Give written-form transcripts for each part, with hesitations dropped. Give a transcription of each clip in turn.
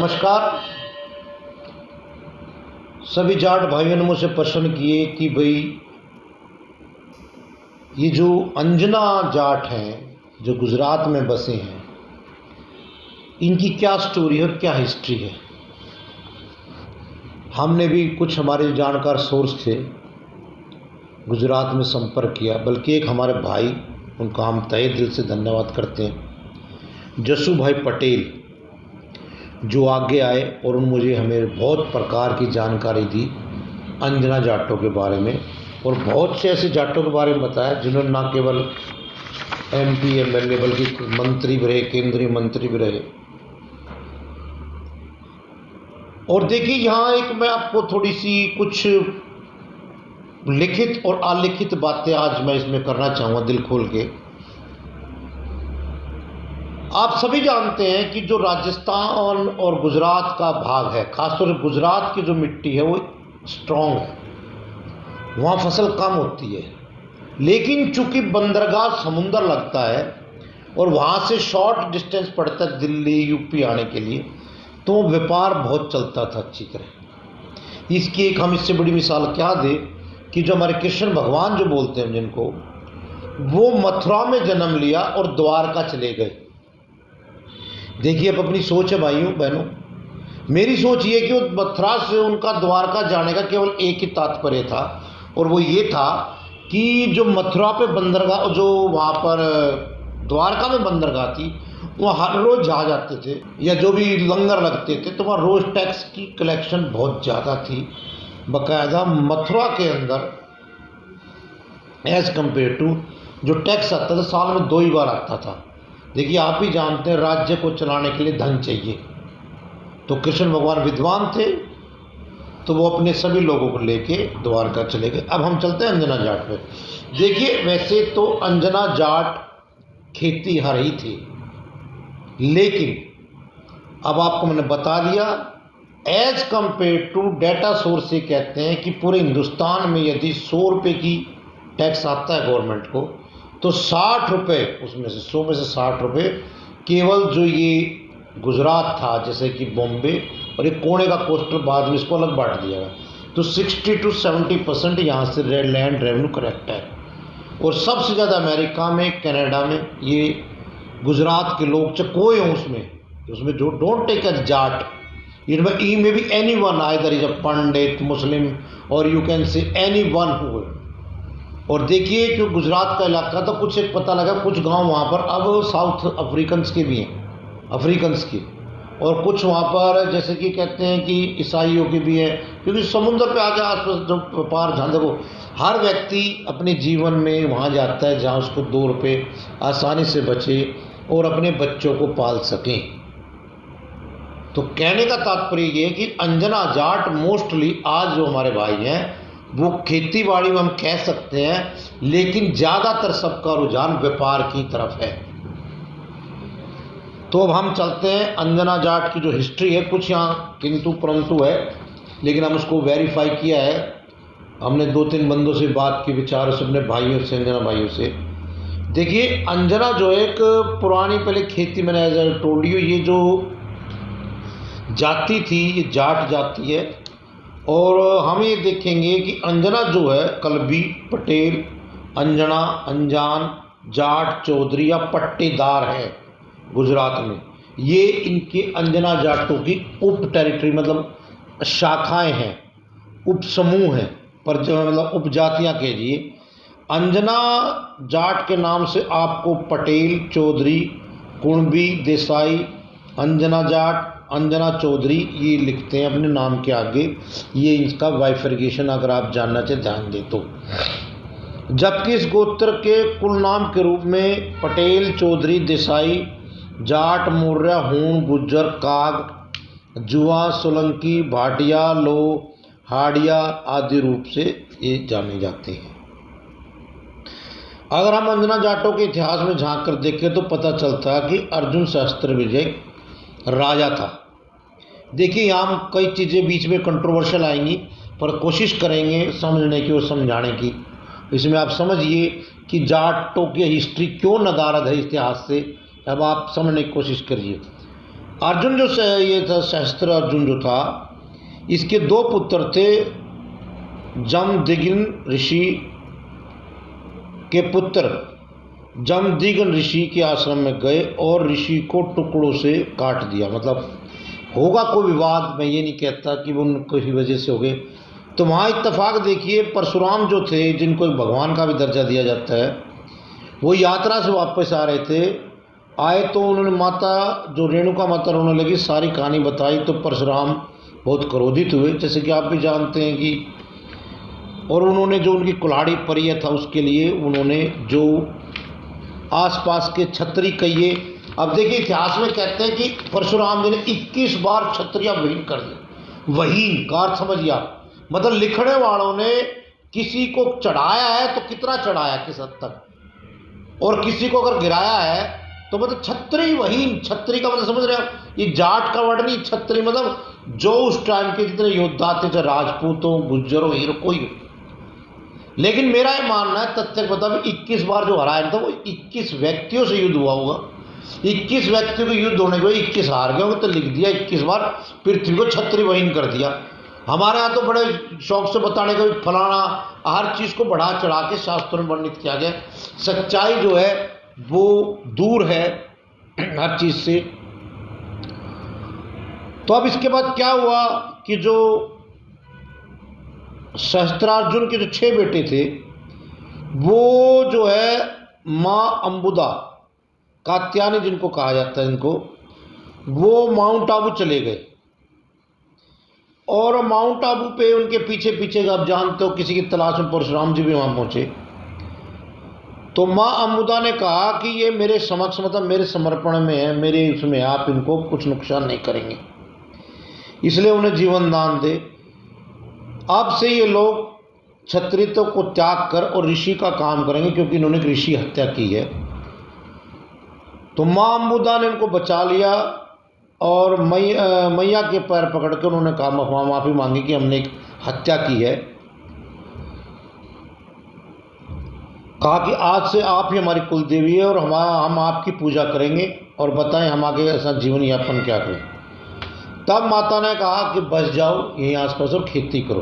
नमस्कार। सभी जाट भाइयों ने मुझसे प्रश्न किए कि भाई ये जो अंजना जाट हैं जो गुजरात में बसे हैं, इनकी क्या स्टोरी है और क्या हिस्ट्री है। हमने भी कुछ हमारे जानकार सोर्स थे गुजरात में संपर्क किया, बल्कि एक हमारे भाई, उनका हम तहे दिल से धन्यवाद करते हैं, जसू भाई पटेल, जो आगे आए और मुझे हमें बहुत प्रकार की जानकारी दी अंजना जाटों के बारे में, और बहुत से ऐसे जाटों के बारे में बताया जिन्होंने न केवल MP MLA बल्कि मंत्री भी रहे, केंद्रीय मंत्री भी रहे। और देखिए, यहाँ एक मैं आपको थोड़ी सी कुछ लिखित और अलिखित बातें आज मैं इसमें करना चाहूँगा दिल खोल के। आप सभी जानते हैं कि जो राजस्थान और गुजरात का भाग है, खासतौर से गुजरात की जो मिट्टी है वो स्ट्रॉन्ग है, वहाँ फसल कम होती है, लेकिन चूंकि बंदरगाह समुंदर लगता है और वहाँ से शॉर्ट डिस्टेंस पड़ता है दिल्ली UP आने के लिए, तो व्यापार बहुत चलता था अच्छी तरह। इसकी एक हम इससे बड़ी मिसाल क्या दें कि जो हमारे कृष्ण भगवान जो बोलते हैं जिनको, वो मथुरा में जन्म लिया और द्वारका चले गए। देखिए, अब अपनी सोच है भाइयों बहनों, मेरी सोच ये कि मथुरा से उनका द्वारका जाने का केवल एक ही तात्पर्य था, और वो ये था कि जो मथुरा पे बंदरगाह, जो वहाँ पर द्वारका में बंदरगाह थी, वहाँ हर रोज़ जहाज आते थे या जो भी लंगर लगते थे, तो वहाँ रोज़ टैक्स की कलेक्शन बहुत ज़्यादा थी। बाकायदा मथुरा के अंदर एज़ कम्पेयर टू जो टैक्स आता था, साल में 2 ही बार आता था। देखिए, आप ही जानते हैं राज्य को चलाने के लिए धन चाहिए, तो कृष्ण भगवान विद्वान थे, तो वो अपने सभी लोगों को लेके द्वारका चले गए। अब हम चलते हैं अंजना जाट पे। देखिए, वैसे तो अंजना जाट खेती हर ही थी, लेकिन अब आपको मैंने बता दिया, as compare to data source से कहते हैं कि पूरे हिंदुस्तान में यदि 100 रुपये की टैक्स आता है गवर्नमेंट को, तो 60 रुपये उसमें से 100 में से 60 रुपये केवल जो ये गुजरात था, जैसे कि बॉम्बे और एक कोने का कोस्टल, बाद में इसको अलग बांट दिया गया, तो 60 to 70% यहाँ से लैंड रेवेन्यू करेक्ट है। और सबसे ज़्यादा अमेरिका में, कनाडा में ये गुजरात के लोग चाहे कोई हो उसमें जो डोंट टेक एज जाट, इनमें ई में भी anyone either is a pandit, Muslim, और you can say anyone who. और देखिए, कि गुजरात का इलाका तो कुछ एक पता लगा, कुछ गांव वहाँ पर अब साउथ अफ्रीकन्स के भी हैं, अफ्रीकन्स के, और कुछ वहाँ पर जैसे कि कहते हैं कि ईसाइयों के भी है, क्योंकि समुद्र पे आके आसपास जो व्यापार, जहाँ देखो हर व्यक्ति अपने जीवन में वहाँ जाता है जहाँ उसको 2 रुपये आसानी से बचे और अपने बच्चों को पाल सकें। तो कहने का तात्पर्य ये है कि अंजना जाट मोस्टली आज जो हमारे भाई हैं वो खेती बाड़ी में हम कह सकते हैं, लेकिन ज़्यादातर सबका रुझान व्यापार की तरफ है। तो अब हम चलते हैं अंजना जाट की जो हिस्ट्री है, कुछ यहाँ किंतु परंतु है, लेकिन हम उसको वेरीफाई किया है। हमने 2-3 बंदों से बात की, विचारों से, अपने भाइयों से, अंजना भाइयों से। देखिए, अंजना जो एक पुरानी पहले खेती, मैंने एज आई टोल्ड यू, ये जो जाति थी ये जाट जाति है। और हम ये देखेंगे कि अंजना जो है कलबी, पटेल, अंजना, अंजान, जाट, चौधरी या पट्टेदार है गुजरात में। ये इनके अंजना जाटों की उप टेरिटरी, मतलब शाखाएं हैं, उप समूह हैं, पर मतलब उपजातियाँ कीजिए। अंजना जाट के नाम से आपको पटेल, चौधरी, कुणबी, देसाई, अंजना जाट, अंजना चौधरी ये लिखते हैं अपने नाम के आगे। ये इसका बाइफर्गेशन अगर आप जानना चाहें ध्यान दें तो। जबकि इस गोत्र के कुल नाम के रूप में पटेल, चौधरी, देसाई, जाट, मौर्य, हूण, गुज्जर, काग, जुआ, सोलंकी, भाटिया, लो, हाड़िया आदि रूप से ये जाने जाते हैं। अगर हम अंजना जाटों के इतिहास में झांक कर देखें तो पता चलता है कि अर्जुन सहस्त्र विजय राजा था। देखिए, यहाँ हम कई चीज़ें बीच में कंट्रोवर्शियल आएंगी, पर कोशिश करेंगे समझने की और समझाने की। इसमें आप समझिए कि जाटों की हिस्ट्री क्यों नदारद है इतिहास से, अब आप समझने की कोशिश करिए। अर्जुन जो ये था, सहस्त्र अर्जुन जो था, इसके दो पुत्र थे। जमदग्नि ऋषि के पुत्र जमदग्नि ऋषि के आश्रम में गए और ऋषि को टुकड़ों से काट दिया। मतलब होगा कोई विवाद, मैं ये नहीं कहता कि वो उनकी वजह से हो गए। तो वहाँ इत्तेफाक देखिए, परशुराम जो थे, जिनको एक भगवान का भी दर्जा दिया जाता है, वो यात्रा से वापस आ रहे थे। आए तो उन्होंने माता जो रेणुका माता रोने लगी, सारी कहानी बताई तो परशुराम बहुत क्रोधित हुए, जैसे कि आप भी जानते हैं कि, और उन्होंने जो उनकी कुल्हाड़ी परिय था उसके लिए उन्होंने जो आसपास के छत्री कहिए। अब देखिए इतिहास में कहते हैं कि परशुराम जी ने 21 बार क्षत्रिया विहीन कर दिया। वहीन का अर्थ समझिए आप, मतलब लिखने वालों ने किसी को चढ़ाया है तो कितना चढ़ाया, किस हद तक, और किसी को अगर गिराया है तो मतलब छत्री वहीन। छत्री का मतलब समझ रहे हैं आप, ये जाट का वर्ड नहीं, छत्री मतलब जो उस टाइम के जितने योद्धा थे, चाहे राजपूत हो, गुज्जर हो, हीर कोई हो। लेकिन मेरा ये मानना है, तथ्य बता, 21 बार जो हराया था वो 21 व्यक्तियों से युद्ध हुआ होगा। 21 व्यक्तियों के युद्ध होने के बाद 21 हार गए होंगे, तो लिख दिया 21 बार पृथ्वी को छत्री वहीन कर दिया। हमारे यहाँ तो बड़े शौक से बताने का, फलाना हर चीज़ को बढ़ा चढ़ा के शास्त्रों में वर्णित किया गया। सच्चाई जो है वो दूर है हर चीज़ से। तो अब इसके बाद क्या हुआ कि जो सहस्त्रार्जुन के जो 6 बेटे थे, वो जो है माँ अम्बुदा, कात्यायनी जिनको कहा जाता है इनको, वो माउंट आबू चले गए। और माउंट आबू पे उनके पीछे पीछे आप जानते हो किसी की तलाश में परशुराम जी भी वहाँ पहुँचे। तो माँ अम्बुदा ने कहा कि ये मेरे समक्ष, मतलब मेरे समर्पण में है, मेरे उसमें, आप इनको कुछ नुकसान नहीं करेंगे, इसलिए उन्हें जीवन दान दे। अब से ये लोग क्षत्रियत्व को त्याग कर और ऋषि का काम करेंगे, क्योंकि इन्होंने ऋषि हत्या की है। तो माँ अम्बुदा ने इनको बचा लिया और मैया के पैर पकड़ के उन्होंने कहा, माफ़ी मांगी कि हमने एक हत्या की है। कहा कि आज से आप ही हमारी कुल देवी है और हम आपकी पूजा करेंगे, और बताएं हम आगे ऐसा जीवन यापन क्या करें। तब माता ने कहा कि बस जाओ यहीं आसपास और खेती करो।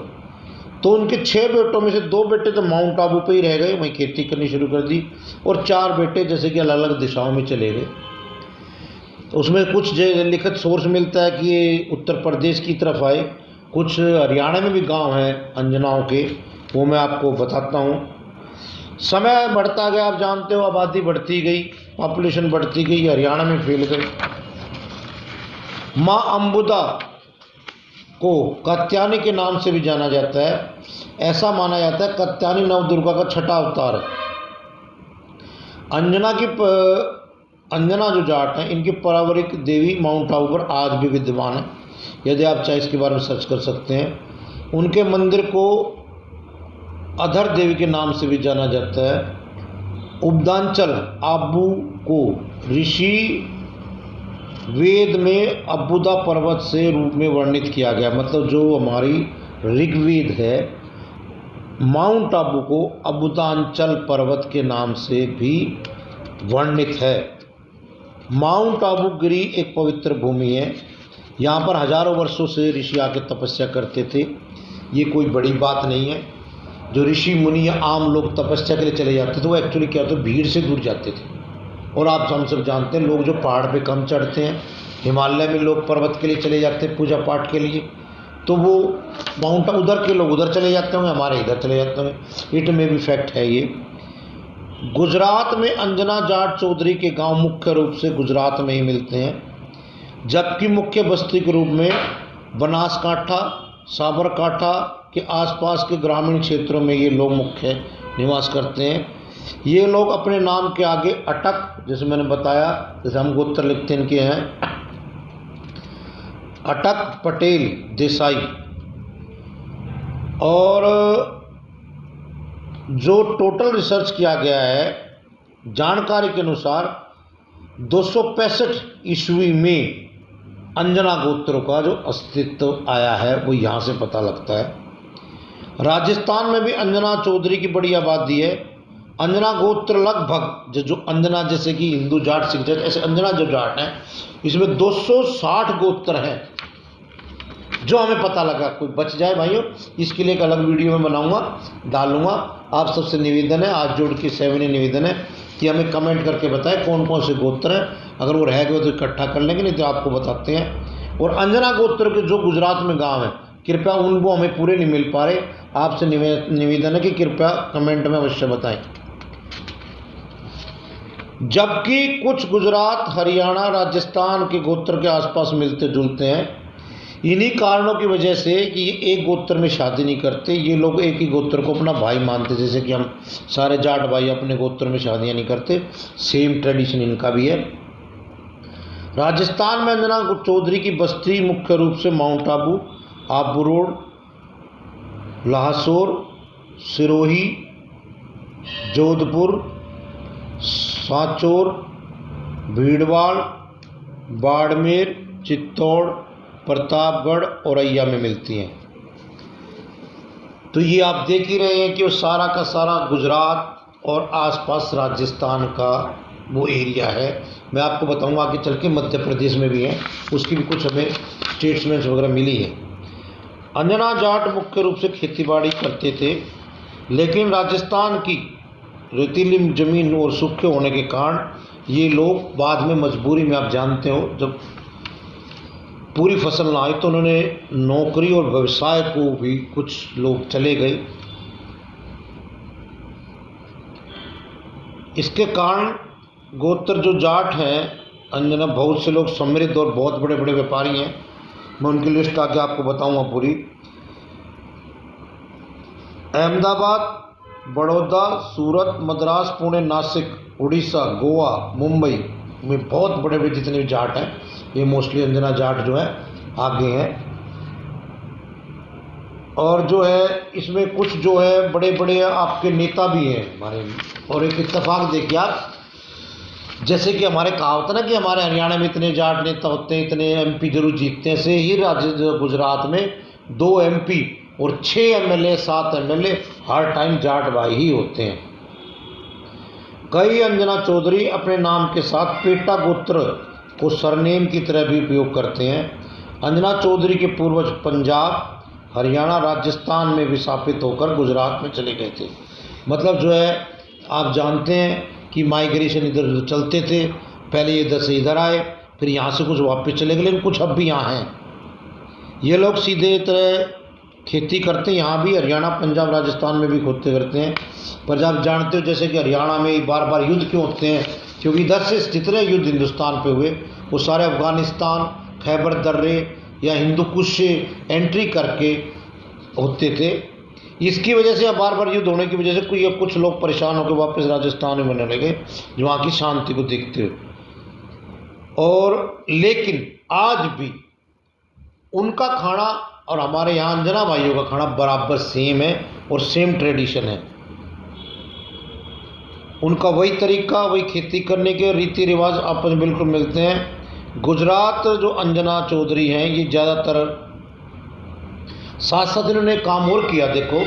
तो उनके 6 बेटों में से 2 बेटे तो माउंट आबू पे ही रह गए, वहीं खेती करनी शुरू कर दी, और 4 बेटे जैसे कि अलग अलग दिशाओं में चले गए। तो उसमें कुछ लिखित सोर्स मिलता है कि ये उत्तर प्रदेश की तरफ आए, कुछ हरियाणा में भी गांव हैं अंजनाओं के, वो मैं आपको बताता हूँ। समय बढ़ता गया, आप जानते हो, आबादी बढ़ती गई, पॉपुलेशन बढ़ती गई, हरियाणा में फैल गई। माँ अम्बुदा को कात्यायनी के नाम से भी जाना जाता है। ऐसा माना जाता है कात्यायनी नवदुर्गा का 6ठा अवतार है। अंजना जो जाट हैं, इनकी पारिवारिक देवी माउंट आबू पर आज भी विद्यमान है। यदि आप चाहे इसके बारे में सर्च कर सकते हैं। उनके मंदिर को अधर देवी के नाम से भी जाना जाता है। उबदांचल आबू को ऋषि वेद में अबुदा पर्वत से रूप में वर्णित किया गया। मतलब जो हमारी ऋग्वेद है, माउंट आबू को अबुदांचल पर्वत के नाम से भी वर्णित है। माउंट आबू गिरी एक पवित्र भूमि है। यहाँ पर हजारों वर्षों से ऋषि आके तपस्या करते थे। ये कोई बड़ी बात नहीं है। जो ऋषि मुनि या आम लोग तपस्या के लिए चले जाते थे, वो एक्चुअली क्या होता है, भीड़ से दूर जाते थे। और आप हम सब जानते हैं, लोग जो पहाड़ पे कम चढ़ते हैं, हिमालय में लोग पर्वत के लिए चले जाते हैं पूजा पाठ के लिए, तो वो माउंट उधर के लोग उधर चले जाते होंगे, हमारे इधर चले जाते होंगे। इट में भी फैक्ट है ये। गुजरात में अंजना जाट चौधरी के गांव मुख्य रूप से गुजरात में ही मिलते हैं, जबकि मुख्य बस्ती के रूप में बनासकांठा, साबरकांठा के आसपास के ग्रामीण क्षेत्रों में ये लोग मुख्य निवास करते हैं। ये लोग अपने नाम के आगे अटक, जैसे मैंने बताया, जैसे हम गोत्र लिखते इनके हैं अटक, पटेल, देसाई, और जो टोटल रिसर्च किया गया है जानकारी के अनुसार 265 ईस्वी में अंजना गोत्रों का जो अस्तित्व आया है वो यहाँ से पता लगता है। राजस्थान में भी अंजना चौधरी की बड़ी आबादी है। अंजना गोत्र लगभग जो अंजना, जैसे कि हिंदू जाट सिख जाट, ऐसे अंजना जो जाट है इसमें 260 गोत्र हैं जो हमें पता लगा। कोई बच जाए भाइयों, इसके लिए एक अलग वीडियो में बनाऊंगा, डालूंगा। आप सबसे निवेदन है, आज जोड़ के 7 निवेदन है कि हमें कमेंट करके बताएं कौन कौन से गोत्र हैं। अगर वो रह गए तो इकट्ठा कर लेंगे, नहीं तो आपको बताते हैं। और अंजना गोत्र के जो गुजरात में गांव हैं, कृपया उनको हमें पूरे नहीं मिल पा रहे, आपसे निवेदन है कि कृपया कमेंट में अवश्य बताएं। जबकि कुछ गुजरात, हरियाणा, राजस्थान के गोत्र के आसपास मिलते जुलते हैं। इन्हीं कारणों की वजह से कि ये एक गोत्र में शादी नहीं करते, ये लोग एक ही गोत्र को अपना भाई मानते, जैसे कि हम सारे जाट भाई अपने गोत्र में शादियां नहीं करते, सेम ट्रेडिशन इनका भी है। राजस्थान में अंजना चौधरी की बस्ती मुख्य रूप से माउंट आबू, आबू रोड, लाहसोर, सिरोही, जोधपुर, सांचौर, भीड़वाड़, बाड़मेर, चित्तौड़, प्रतापगढ़, औरैया में मिलती हैं। तो ये आप देख ही रहे हैं कि वो सारा का सारा गुजरात और आसपास राजस्थान का वो एरिया है। मैं आपको बताऊंगा आगे चल के मध्य प्रदेश में भी है, उसकी भी कुछ हमें स्टेटमेंट्स वगैरह मिली है। अंजना जाट मुख्य रूप से खेतीबाड़ी करते थे, लेकिन राजस्थान की रेतीली ज़मीन और सूखे होने के कारण ये लोग बाद में मजबूरी में, आप जानते हो, जब पूरी फसल ना आई तो उन्होंने नौकरी और व्यवसाय को भी, कुछ लोग चले गए। इसके कारण गोत्र जो जाट हैं अंजना, बहुत से लोग समृद्ध और बहुत बड़े बड़े व्यापारी हैं। मैं उनकी लिस्ट आके आपको बताऊंगा पूरी। अहमदाबाद, बड़ौदा, सूरत, मद्रास, पुणे, नासिक, उड़ीसा, गोवा, मुंबई में बहुत बड़े बड़े जितने भी जाट हैं, ये मोस्टली अंजना जाट जो है आगे हैं। और जो है इसमें कुछ जो है बड़े बड़े आपके नेता भी हैं हमारे। और एक इत्तेफाक देखिए आप, जैसे कि हमारे कहावत है ना कि हमारे हरियाणा में इतने जाट नेता होते हैं, इतने एमपी जरूर जीतते हैं, से ही राज्य गुजरात में 2 एमपी और 6 एमएलए, 7 एमएलए हर टाइम जाट भाई ही होते हैं। कई अंजना चौधरी अपने नाम के साथ पेटा गोत्र को सरनेम की तरह भी उपयोग करते हैं। अंजना चौधरी के पूर्वज पंजाब, हरियाणा, राजस्थान में विस्थापित होकर गुजरात में चले गए थे। मतलब जो है आप जानते हैं कि माइग्रेशन इधर उधर चलते थे, पहले इधर से इधर आए, फिर यहाँ से कुछ वापस चले गए, लेकिन कुछ अब भी यहाँ हैं। ये लोग सीधे तरह खेती करते हैं, यहाँ भी हरियाणा, पंजाब, राजस्थान में भी खेती करते हैं। पर आप जानते हो जैसे कि हरियाणा में बार बार युद्ध क्यों होते हैं, क्योंकि इधर से जितने युद्ध हिंदुस्तान पे हुए वो सारे अफगानिस्तान, खैबर दर्रे या हिंदू कुश से एंट्री करके होते थे। इसकी वजह से बार बार युद्ध होने की वजह से कुछ लोग परेशान होकर वापस राजस्थान में बनने लगे, जो वहाँ की शांति को देखते हुए। और लेकिन आज भी उनका खाना और हमारे यहाँ अंजना भाइयों का खाना बराबर सेम है और सेम ट्रेडिशन है। उनका वही तरीका, वही खेती करने के रीति रिवाज आपस में बिल्कुल मिलते हैं। गुजरात जो अंजना चौधरी हैं ये ज़्यादातर, साथ साथ इन्होंने काम और किया। देखो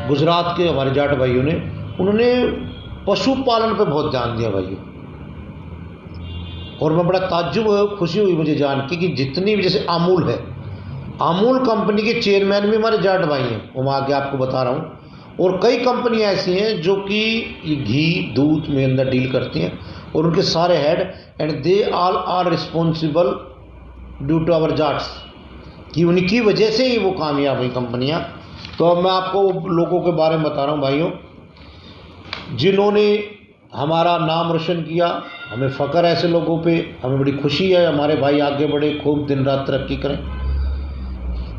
गुजरात के हमारे जाट भाइयों ने, उन्होंने पशुपालन पे बहुत ध्यान दिया भाइयों। और मैं बड़ा ताज्जुब, खुशी हुई मुझे जान के कि जितनी भी, जैसे अमूल है, अमूल कंपनी के चेयरमैन भी हमारे जाट भाई हैं, वो मैं आगे आपको बता रहा हूँ। और कई कंपनियां ऐसी हैं जो कि घी दूध में अंदर डील करती हैं, और उनके सारे head and they all are responsible due to our जाट्स, कि उनकी वजह से ही वो कामयाब हुई कंपनियां। तो अब मैं आपको लोगों के बारे में बता रहा हूँ भाइयों, जिन्होंने हमारा नाम रोशन किया। हमें फ़ख्र है ऐसे लोगों पे, हमें बड़ी खुशी है हमारे भाई आगे बढ़े, खूब दिन रात तरक्की करें।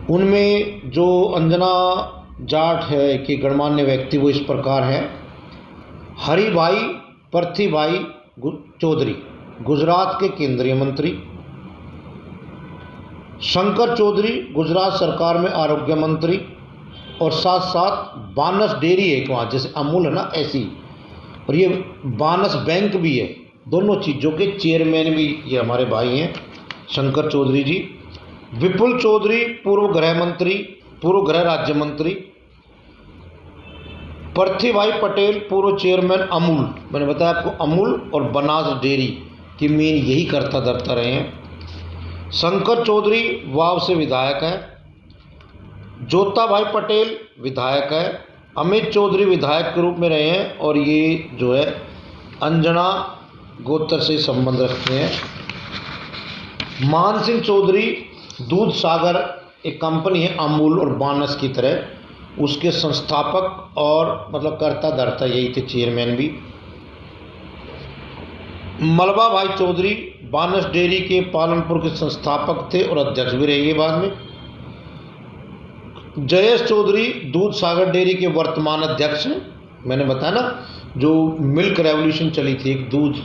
उनमें जो अंजना जाट है कि गणमान्य व्यक्ति वो इस प्रकार हैं। हरि भाई पर्थी भाई चौधरी, गुजरात के केंद्रीय मंत्री। शंकर चौधरी, गुजरात सरकार में आरोग्य मंत्री। और साथ साथ बानस डेयरी है वहाँ, जैसे अमूल है ना ऐसी, और ये बानस बैंक भी है, दोनों चीज़ों के चेयरमैन भी ये हमारे भाई हैं शंकर चौधरी जी। विपुल चौधरी, पूर्व गृह मंत्री, पूर्व गृह राज्य मंत्री। पार्थिभाई पटेल पूर्व चेयरमैन अमूल, मैंने बताया आपको अमूल और बनास डेयरी की मेन यही करता धरता रहे हैं। शंकर चौधरी वाव से विधायक है। जोता भाई पटेल विधायक है। अमित चौधरी विधायक के रूप में रहे हैं और ये जो है अंजना गोत्र से संबंध रखते हैं। मान सिंह चौधरी दूध सागर एक कंपनी है अमूल और बानस की तरह, उसके संस्थापक और मतलब करता धरता यही थे, चेयरमैन भी। मलबा भाई चौधरी बानस डेयरी के पालनपुर के संस्थापक थे और अध्यक्ष भी रहे बाद में। जयेश चौधरी दूध सागर डेयरी के वर्तमान अध्यक्ष हैं। मैंने बताया ना जो मिल्क रेवोल्यूशन चली थी एक दूध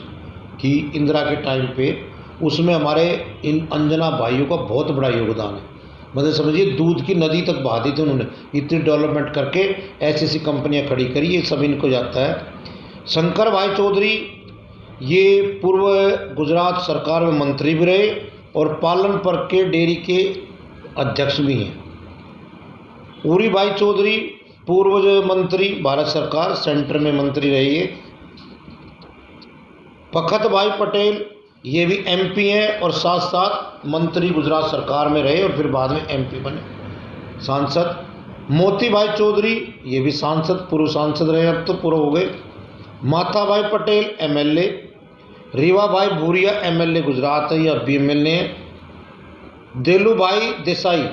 की इंदिरा के टाइम पे, उसमें हमारे इन अंजना भाइयों का बहुत बड़ा योगदान है। मतलब समझिए दूध की नदी तक बहा दी थी उन्होंने, इतनी डेवलपमेंट करके ऐसी ऐसी कंपनियां खड़ी करी, ये सब इनको जाता है। शंकर भाई चौधरी ये पूर्व गुजरात सरकार में मंत्री भी रहे और पालनपुर के डेयरी के अध्यक्ष भी हैं। उरी भाई चौधरी पूर्व मंत्री भारत सरकार सेंटर में मंत्री रहे ये। पखत भाई पटेल ये भी एमपी हैं और साथ साथ मंत्री गुजरात सरकार में रहे और फिर बाद में एमपी बने सांसद। मोती भाई चौधरी ये भी सांसद, पूर्व सांसद रहे, अब तो पूर्व हो गए। माथा भाई पटेल एमएलए। रीवा भाई भूरिया एमएलए गुजरात है, ये अब भी एमएलए हैं। देलू भाई देसाई,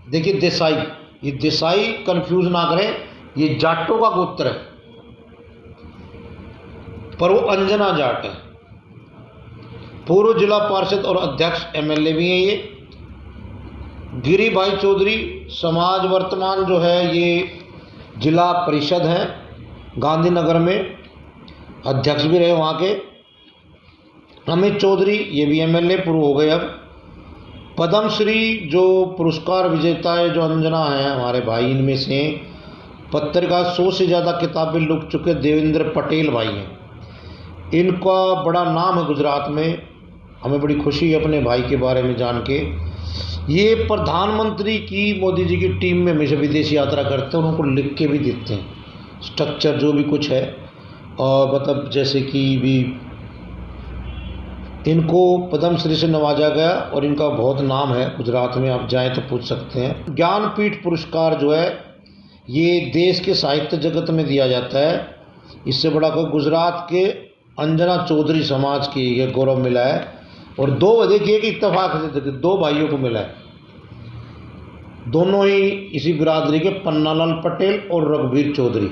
देखिए देसाई, ये देसाई कंफ्यूज ना करें, ये जाटों का गोत्र है पर वो अंजना जाट है। पूर्व जिला पार्षद और अध्यक्ष एमएलए भी हैं ये। गिरी भाई चौधरी समाज वर्तमान जो है ये जिला परिषद है गांधीनगर में, अध्यक्ष भी रहे वहाँ के। अमित चौधरी ये भी एमएलए पूर्व हो गए अब। पद्मश्री जो पुरस्कार विजेता है जो अंजना है हमारे भाई, इनमें से पत्रिका 100 से ज़्यादा किताबें लिख चुके देवेंद्र पटेल भाई हैं। इनका बड़ा नाम है गुजरात में, हमें बड़ी खुशी है अपने भाई के बारे में जान के। ये प्रधानमंत्री की मोदी जी की टीम में हमेशा विदेश यात्रा करते हैं, उनको लिख के भी देते हैं स्ट्रक्चर जो भी कुछ है, और मतलब जैसे कि भी इनको पद्मश्री से नवाजा गया और इनका बहुत नाम है गुजरात में, आप जाएं तो पूछ सकते हैं। ज्ञानपीठ पुरस्कार जो है ये देश के साहित्य जगत में दिया जाता है, इससे बड़ा कोई गुजरात के अंजना चौधरी समाज की ये गौरव मिला है। और दो देखिए कि इत्तेफाक से दो भाइयों को मिला है, दोनों ही इसी बिरादरी के पन्नालाल पटेल और रघुवीर चौधरी।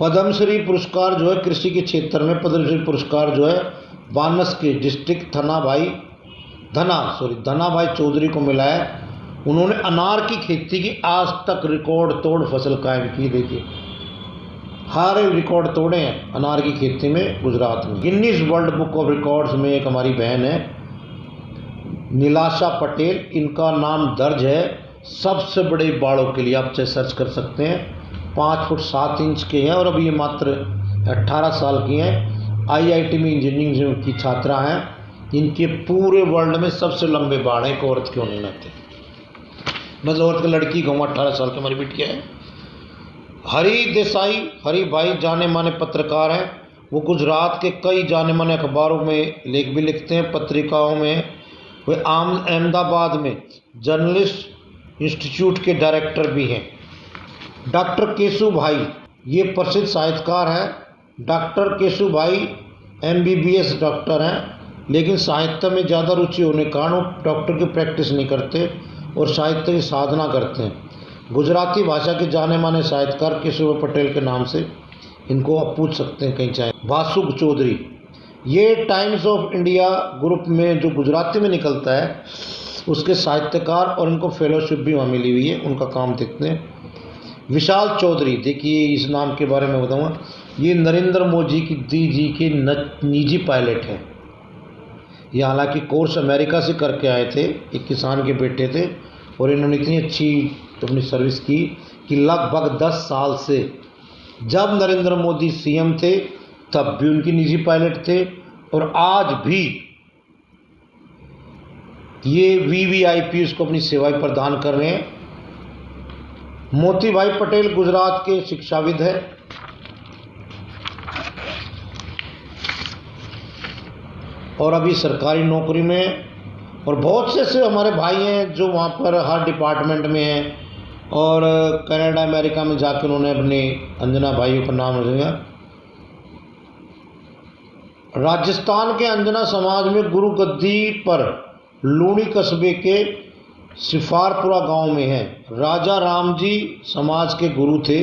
पद्मश्री पुरस्कार जो है कृषि के क्षेत्र में, पद्मश्री पुरस्कार जो है बानस के डिस्ट्रिक्ट धना भाई चौधरी को मिला है। उन्होंने अनार की खेती की आज तक रिकॉर्ड तोड़ फसल कायम की। देखिए हर रिकॉर्ड तोड़े हैं अनार की खेती में गुजरात में। Guinness world book of records में एक हमारी बहन है नीलाशा पटेल, इनका नाम दर्ज है सबसे बड़े बाड़ों के लिए, आप चाहे सर्च कर सकते हैं। 5 फुट 7 इंच के हैं और अभी ये मात्र 18 साल की हैं। आईआईटी में इंजीनियरिंग की छात्रा हैं। इनके पूरे वर्ल्ड में सबसे लंबे बाड़ हैं, एक औरत के होने नाते, मतलब औरत की लड़की कहूँ 18 साल की हमारी बिटिया है। हरी देसाई, हरी भाई जाने माने पत्रकार हैं, वो गुजरात के कई जाने माने अखबारों में लेख भी लिखते हैं, पत्रिकाओं में। वे अहमदाबाद में जर्नलिस्ट इंस्टीट्यूट के डायरेक्टर भी हैं। डॉक्टर केशु भाई ये प्रसिद्ध साहित्यकार हैं। डॉक्टर केशु भाई MBBS डॉक्टर हैं, लेकिन साहित्य में ज़्यादा रुचि होने के कारण वो डॉक्टर की प्रैक्टिस नहीं करते और साहित्य की साधना करते हैं। गुजराती भाषा के जाने माने साहित्यकार केशव पटेल के नाम से इनको आप पूछ सकते हैं कहीं चाहे। वासुक चौधरी ये टाइम्स ऑफ इंडिया ग्रुप में जो गुजराती में निकलता है उसके साहित्यकार, और इनको फेलोशिप भी वहाँ मिली हुई है, उनका काम देखते हैं। विशाल चौधरी, देखिए इस नाम के बारे में बताऊँगा, ये नरेंद्र मोदी जी के निजी पायलट हैं। ये हालांकि कोर्स अमेरिका से करके आए थे, एक किसान के बेटे थे, और इन्होंने इतनी अच्छी अपनी सर्विस की कि लगभग 10 साल से, जब नरेंद्र मोदी CM थे तब भी उनकी निजी पायलट थे, और आज भी ये VVIP उसको अपनी सेवाएं प्रदान कर रहे हैं। मोती भाई पटेल गुजरात के शिक्षाविद हैं। और अभी सरकारी नौकरी में, और बहुत से ऐसे हमारे भाई हैं जो वहाँ पर हर डिपार्टमेंट में हैं, और कनाडा अमेरिका में जाकर उन्होंने अपने अंजना भाइयों का नाम रखेगा। राजस्थान के अंजना समाज में गुरु गद्दी पर लूणी कस्बे के सिफारपुरा गांव में है। राजा राम जी समाज के गुरु थे।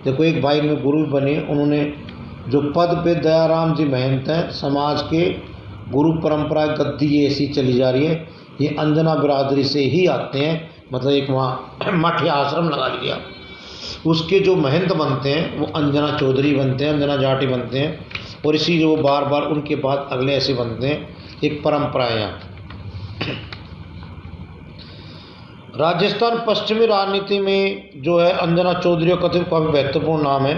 देखो, एक भाई में गुरु बने, उन्होंने जो पद पे दयाराम जी महंत हैं, समाज के गुरु परंपरा गद्दी ये ऐसी चली जा रही है। ये अंजना बिरादरी से ही आते हैं, मतलब एक वहाँ मठ या आश्रम लगा लिया। उसके जो महंत बनते हैं वो अंजना चौधरी बनते हैं, अंजना जाटी बनते हैं, और इसी जो बार बार उनके बाद अगले ऐसे बनते हैं। एक परंपरा है यहाँ। राजस्थान पश्चिमी राजनीति में जो है अंजना चौधरी का कथित काफ़ी महत्वपूर्ण नाम है।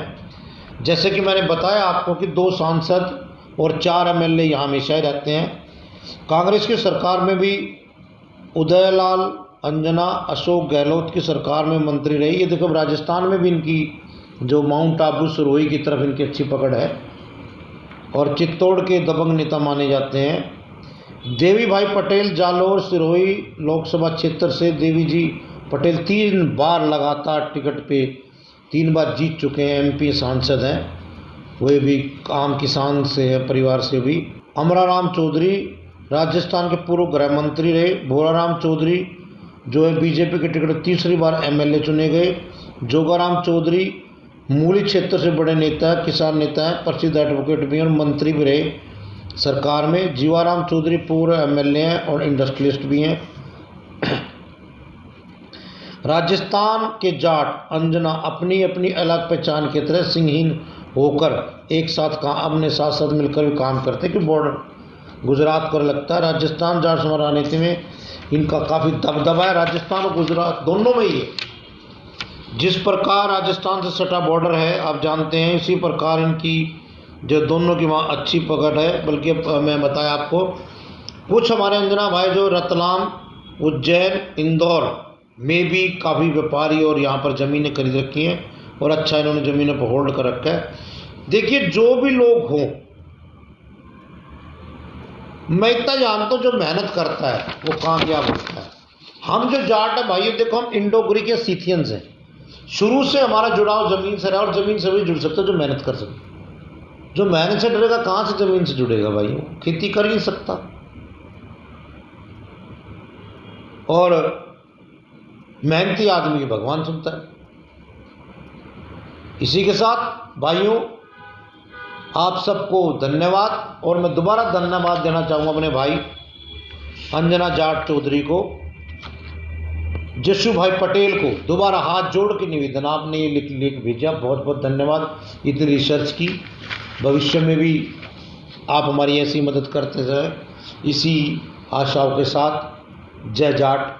जैसे कि मैंने बताया आपको कि 2 सांसद और 4 एमएलए यहाँ हमेशा ही रहते हैं। कांग्रेस की सरकार में भी उदयलाल अंजना अशोक गहलोत की सरकार में मंत्री रही। ये देखो, राजस्थान में भी इनकी जो माउंट आबू सिरोही की तरफ इनकी अच्छी पकड़ है, और चित्तौड़ के दबंग नेता माने जाते हैं। देवी भाई पटेल जालोर सिरोही लोकसभा क्षेत्र से देवी जी पटेल 3 बार लगातार टिकट पे 3 बार जीत चुके हैं, एमपी सांसद हैं। वे भी आम किसान से है, परिवार से भी। अमराराम चौधरी राजस्थान के पूर्व गृह मंत्री रहे। भोलाराम चौधरी जो है बीजेपी के टिकट 3री बार एमएलए चुने गए। जोगाराम चौधरी मूली क्षेत्र से बड़े नेता है, किसान नेता हैं, प्रसिद्ध एडवोकेट भी हैं और मंत्री भी रहे सरकार में। जीवाराम चौधरी पूर्व एमएलए हैं और इंडस्ट्रियलिस्ट भी हैं। राजस्थान के जाट अंजना अपनी अपनी अलग पहचान की तरह सिंहहीन होकर एक साथ अपने साथ साथ मिलकर भी काम करते हैं कि बॉर्डर गुजरात को लगता है। राजस्थान जाट समाज राजनीति में इनका काफ़ी दबदबा है। राजस्थान और गुजरात दोनों में ही है। जिस प्रकार राजस्थान से सटा बॉर्डर है आप जानते हैं, इसी प्रकार इनकी जो दोनों की वहाँ अच्छी पकड़ है। बल्कि मैं बताया आपको, कुछ हमारे अंजना भाई जो रतलाम, उज्जैन, इंदौर में भी काफ़ी व्यापारी और यहाँ पर ज़मीनें खरीद रखी हैं, और अच्छा इन्होंने ज़मीनों पर होल्ड कर रखा है। देखिए, जो भी लोग हों, मैं इतना जानता हूँ, जो मेहनत करता है वो कामयाब होता है। हम जो जाट है भाइयों, देखो हम इंडो ग्रीक के सीथियंस हैं। शुरू से हमारा जुड़ाव ज़मीन से रहा, और ज़मीन से भी जुड़ सकता है जो मेहनत कर सकता। जो मेहनत से डरेगा कहाँ से ज़मीन से जुड़ेगा भाई? खेती कर ही नहीं सकता। और मेहनती आदमी भगवान सुनता है। इसी के साथ भाइयों, आप सबको धन्यवाद। और मैं दोबारा धन्यवाद देना चाहूँगा अपने भाई अंजना जाट चौधरी को, जशु भाई पटेल को। दोबारा हाथ जोड़ के निवेदन, आपने ये लिख भेजा, बहुत बहुत धन्यवाद इतनी रिसर्च की। भविष्य में भी आप हमारी ऐसी मदद करते रहे, इसी आशाओं के साथ। जय जाट।